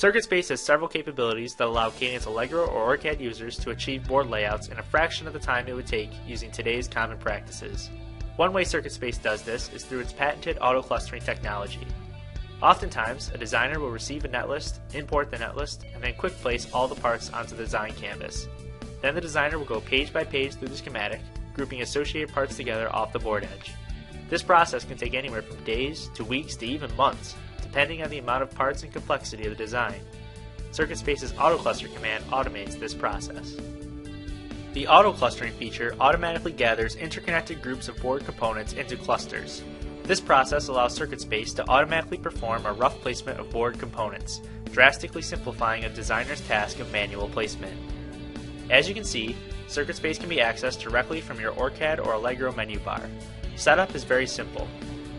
CircuitSpace has several capabilities that allow Cadence Allegro or OrCAD users to achieve board layouts in a fraction of the time it would take using today's common practices. One way CircuitSpace does this is through its patented AutoClustering technology. Oftentimes, a designer will receive a netlist, import the netlist, and then quick place all the parts onto the design canvas. Then the designer will go page by page through the schematic, grouping associated parts together off the board edge. This process can take anywhere from days to weeks to even months, depending on the amount of parts and complexity of the design. CircuitSpace's AutoCluster command automates this process. The AutoClustering feature automatically gathers interconnected groups of board components into clusters. This process allows CircuitSpace to automatically perform a rough placement of board components, drastically simplifying a designer's task of manual placement. As you can see, CircuitSpace can be accessed directly from your OrCAD or Allegro menu bar. Setup is very simple.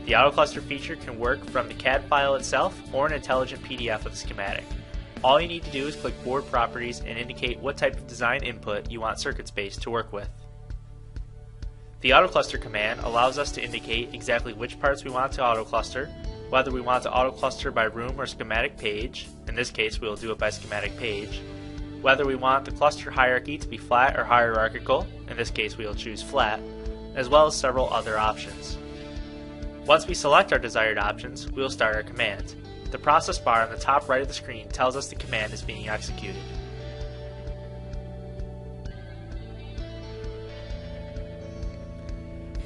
The AutoCluster feature can work from the CAD file itself or an intelligent PDF of the schematic. All you need to do is click Board Properties and indicate what type of design input you want CircuitSpace to work with. The AutoCluster command allows us to indicate exactly which parts we want to AutoCluster, whether we want to AutoCluster by room or schematic page, in this case we will do it by schematic page, whether we want the cluster hierarchy to be flat or hierarchical, in this case we will choose flat, as well as several other options. Once we select our desired options, we will start our command. The process bar on the top right of the screen tells us the command is being executed.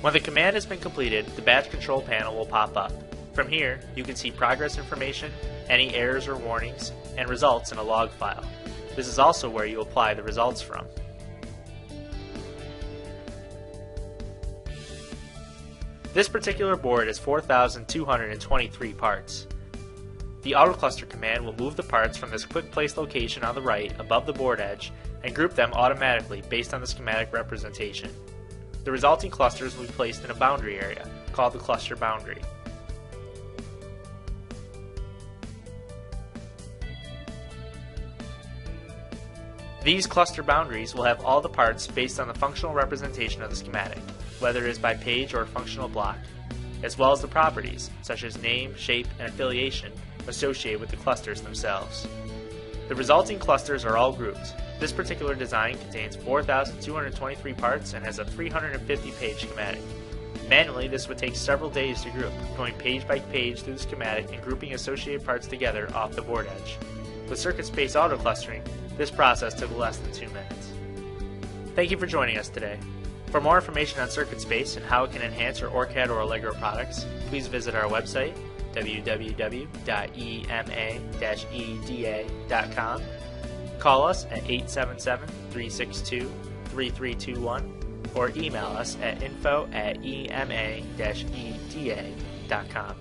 When the command has been completed, the batch control panel will pop up. From here, you can see progress information, any errors or warnings, and results in a log file. This is also where you apply the results from. This particular board has 4,223 parts. The AutoCluster command will move the parts from this quick place location on the right above the board edge and group them automatically based on the schematic representation. The resulting clusters will be placed in a boundary area, called the cluster boundary. These cluster boundaries will have all the parts based on the functional representation of the schematic, whether it is by page or functional block, as well as the properties, such as name, shape, and affiliation, associated with the clusters themselves. The resulting clusters are all grouped. This particular design contains 4,223 parts and has a 350-page schematic. Manually, this would take several days to group, going page by page through the schematic and grouping associated parts together off the board edge. With CircuitSpace AutoClustering, this process took less than 2 minutes. Thank you for joining us today. For more information on CircuitSpace and how it can enhance your OrCAD or Allegro products, please visit our website, www.ema-eda.com. Call us at 877-362-3321 or email us at info@ema-eda.com.